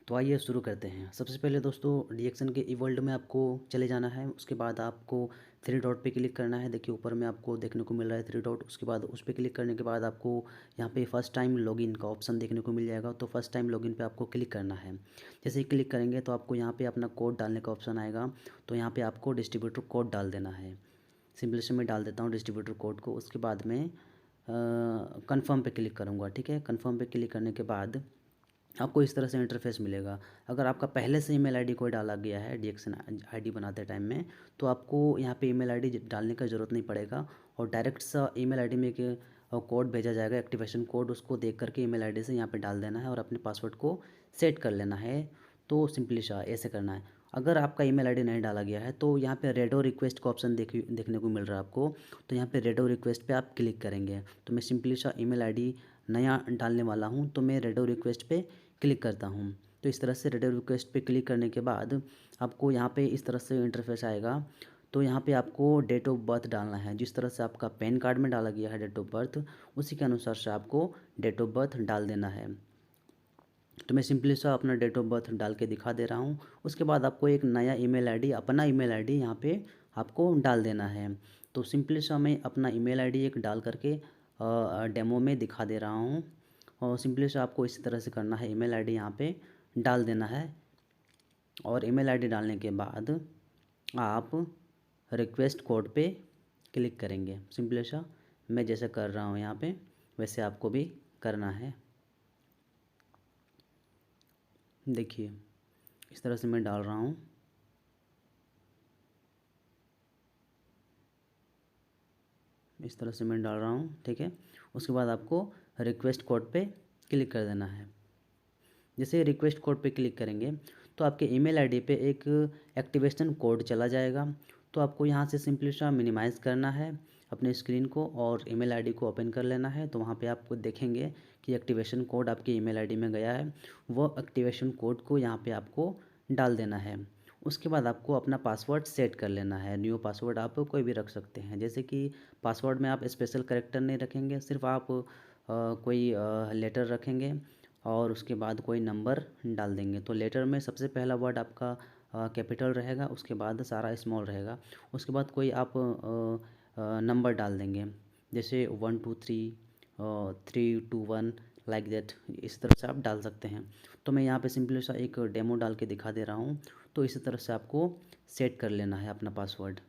तो आइए शुरू करते हैं। सबसे पहले दोस्तों डीएक्सन के ई वर्ल्ड में आपको चले जाना है। उसके बाद आपको थ्री डॉट पे क्लिक करना है। देखिए ऊपर में आपको देखने को मिल रहा है थ्री डॉट। उसके बाद उस पर क्लिक करने के बाद आपको यहाँ पे फर्स्ट टाइम लॉगिन का ऑप्शन देखने को मिल जाएगा। तो फर्स्ट टाइम लॉगिन पे आपको क्लिक करना है। जैसे ही क्लिक करेंगे तो आपको यहाँ पे अपना कोड डालने का ऑप्शन आएगा। तो यहाँ पे आपको डिस्ट्रीब्यूटर कोड डाल देना है। सिंपली से मैं डाल देता हूँ डिस्ट्रीब्यूटर कोड को। उसके बाद में कन्फर्म पे क्लिक करूँगा। ठीक है, कन्फर्म पे क्लिक करने के बाद आपको इस तरह से इंटरफेस मिलेगा। अगर आपका पहले से ईमेल आईडी कोई डाला गया है डीएक्सन आईडी बनाते टाइम में, तो आपको यहाँ पे ईमेल आईडी डालने का ज़रूरत नहीं पड़ेगा और डायरेक्ट सा ईमेल आईडी में एक कोड भेजा जाएगा, एक्टिवेशन कोड। उसको देख करके ईमेल आईडी से यहाँ पे डाल देना है और अपने पासवर्ड को सेट कर लेना है। तो सिंपली सा ऐसे करना है। अगर आपका ईमेल आईडी नहीं डाला गया है तो यहाँ पे रेडो रिक्वेस्ट का ऑप्शन देखने को मिल रहा है आपको। तो यहाँ पे रेडो रिक्वेस्ट पे आप क्लिक करेंगे। तो मैं सिंपली सा ईमेल आईडी नया डालने वाला हूँ, तो मैं रेडो रिक्वेस्ट पे क्लिक करता हूँ। तो इस तरह से रेडो रिक्वेस्ट पे क्लिक करने के बाद आपको यहाँ पे इस तरह से इंटरफेस आएगा। तो यहाँ पे आपको डेट ऑफ बर्थ डालना है। जिस तरह से आपका पैन कार्ड में डाला गया है डेट ऑफ बर्थ, उसी के अनुसार से आपको डेट ऑफ बर्थ डाल देना है। तो मैं सिंपली सा अपना डेट ऑफ बर्थ डाल के दिखा दे रहा हूँ। उसके बाद आपको एक नया ईमेल आईडी, अपना ईमेल आईडी यहाँ पे आपको डाल देना है। तो सिंपली सा मैं अपना ईमेल आईडी एक डाल करके डेमो में दिखा दे रहा हूँ। और सिंपली सा आपको इसी तरह से करना है, ईमेल आईडी यहाँ पे डाल देना है। और ईमेल आईडी डालने के बाद आप रिक्वेस्ट कोड पे क्लिक करेंगे। सिंपली सा मैं जैसे कर रहा हूँ यहाँ पे, वैसे आपको भी करना है। देखिए इस तरह से मैं डाल रहा हूँ। इस तरह से मैं डाल रहा हूँ। ठीक है, उसके बाद आपको रिक्वेस्ट कोड पे क्लिक कर देना है। जैसे रिक्वेस्ट कोड पे क्लिक करेंगे तो आपके ईमेल आईडी पे एक एक्टिवेशन कोड चला जाएगा। तो आपको यहाँ से सिंपली सा मिनिमाइज़ करना है अपने स्क्रीन को और ईमेल आईडी को ओपन कर लेना है। तो वहाँ पे आपको देखेंगे कि एक्टिवेशन कोड आपके ईमेल आईडी में गया है। वो एक्टिवेशन कोड को यहाँ पे आपको डाल देना है। उसके बाद आपको अपना पासवर्ड सेट कर लेना है। न्यू पासवर्ड आप कोई भी रख सकते हैं। जैसे कि पासवर्ड में आप स्पेशल कैरेक्टर नहीं रखेंगे, सिर्फ आप कोई लेटर रखेंगे और उसके बाद कोई नंबर डाल देंगे। तो लेटर में सबसे पहला वर्ड आपका कैपिटल रहेगा, उसके बाद सारा स्मॉल रहेगा। उसके बाद कोई आप नंबर डाल देंगे, जैसे 1 2 3 3 2 1 लाइक दैट। इस तरह से आप डाल सकते हैं। तो मैं यहाँ पे सिंपली सा एक डेमो डाल के दिखा दे रहा हूँ। तो इसी तरह से आपको सेट कर लेना है अपना पासवर्ड।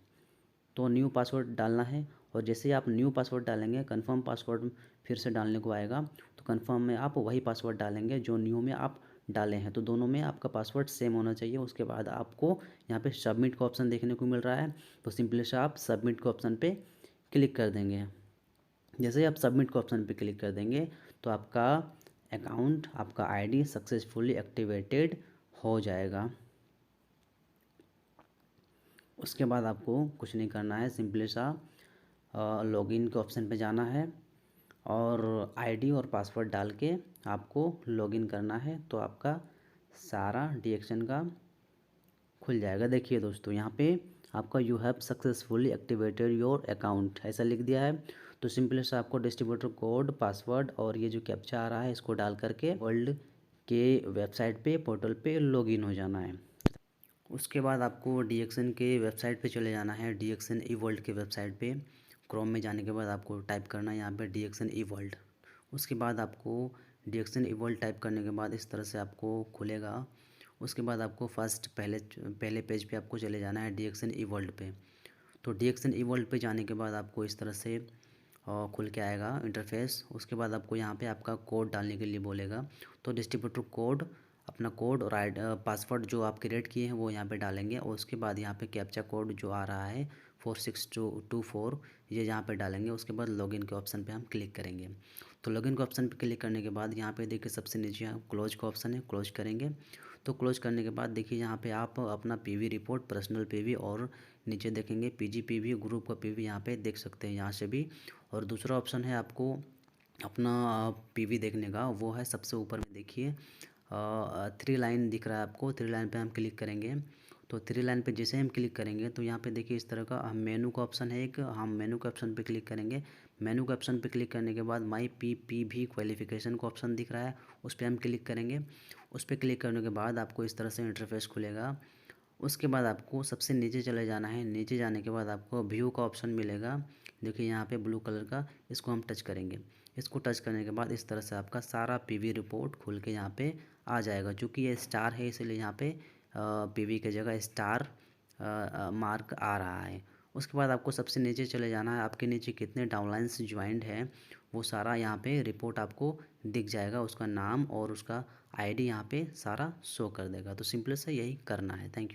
तो न्यू पासवर्ड डालना है और जैसे ही आप न्यू पासवर्ड डालेंगे, कंफर्म पासवर्ड फिर से डालने को आएगा। तो कंफर्म में आप वही पासवर्ड डालेंगे जो न्यू में आप डाले हैं। तो दोनों में आपका पासवर्ड सेम होना चाहिए। उसके बाद आपको यहाँ पे सबमिट का ऑप्शन देखने को मिल रहा है। तो सिंपली से आप सबमिट के ऑप्शन पे क्लिक कर देंगे। जैसे ही आप सबमिट के ऑप्शन पे क्लिक कर देंगे तो आपका अकाउंट, आपका आईडी सक्सेसफुली एक्टिवेटेड हो जाएगा। उसके बाद आपको कुछ नहीं करना है, सिंपली सा लॉगिन के ऑप्शन पे जाना है और आईडी और पासवर्ड डाल के आपको लॉगिन करना है। तो आपका सारा डीएक्सन का खुल जाएगा। देखिए दोस्तों यहाँ पे आपका you have successfully activated your account ऐसा लिख दिया है। तो सिंपली से आपको डिस्ट्रीब्यूटर कोड, पासवर्ड और ये जो कैप्चा आ रहा है इसको डाल करके वर्ल्ड के वेबसाइट पे, पोर्टल पे लॉगिन हो जाना है। उसके बाद आपको डीएक्सन के वेबसाइट पे चले जाना है, डीएक्सन ई वर्ल्ड के वेबसाइट पे। क्रोम में जाने के बाद आपको टाइप करना है यहाँ पे डीएक्सन ई वर्ल्ड। उसके बाद आपको डीएक्सन ई वर्ल्ड टाइप करने के बाद इस तरह से आपको खुलेगा। उसके बाद आपको फर्स्ट पहले पहले पेज पे आपको चले जाना है डीएक्सन ई वर्ल्ड पे। तो डीएक्सन ई वर्ल्ड पे जाने के बाद आपको इस तरह से खुल के आएगा इंटरफेस। उसके बाद आपको यहाँ पे आपका कोड डालने के लिए बोलेगा। तो डिस्ट्रीब्यूटर कोड, अपना कोड और पासवर्ड जो आप क्रिएट किए हैं वो यहाँ पे डालेंगे। और उसके बाद यहाँ पे कैप्चा कोड जो आ रहा है 46224 ये यहाँ पे डालेंगे। उसके बाद लॉगिन के ऑप्शन पे हम क्लिक करेंगे। तो लॉगिन के ऑप्शन पे क्लिक करने के बाद यहाँ पे देखिए सबसे नीचे क्लोज का ऑप्शन है, क्लोज करेंगे। तो क्लोज करने के बाद देखिए यहाँ पे आप अपना पीवी रिपोर्ट, पर्सनल पीवी और नीचे देखेंगे पीजीपीवी, ग्रुप का पीवी यहाँ पे देख सकते हैं यहाँ से भी। और दूसरा ऑप्शन है आपको अपना पीवी देखने का, वो है सबसे ऊपर में देखिए 3 लाइन दिख रहा है आपको। 3 लाइन पे हम क्लिक करेंगे। तो 3 लाइन पे जैसे हम क्लिक करेंगे तो यहाँ पे देखिए इस तरह का मेनू का ऑप्शन है एक, हम मेनू के ऑप्शन पे क्लिक करेंगे। मेनू के ऑप्शन पे क्लिक करने के बाद माई PPV क्वालिफिकेशन का ऑप्शन दिख रहा है, उस पर हम क्लिक करेंगे। उस पर क्लिक करने के बाद आपको इस तरह से इंटरफेस खुलेगा। उसके बाद आपको सबसे नीचे चले जाना है। नीचे जाने के बाद आपको व्यू का ऑप्शन मिलेगा, देखिए यहाँ पे ब्लू कलर का, इसको हम टच करेंगे। इसको टच करने के बाद इस तरह से आपका सारा PV रिपोर्ट खुल के यहाँ पे आ जाएगा। चूँकि ये स्टार है इसलिए यहाँ पे PV की जगह स्टार मार्क आ रहा है। उसके बाद आपको सबसे नीचे चले जाना है, आपके नीचे कितने डाउनलाइंस ज्वाइंट हैं वो सारा यहाँ पे रिपोर्ट आपको दिख जाएगा, उसका नाम और उसका ID यहाँ पे सारा शो कर देगा। तो सिंपल से यही करना है। Thank you.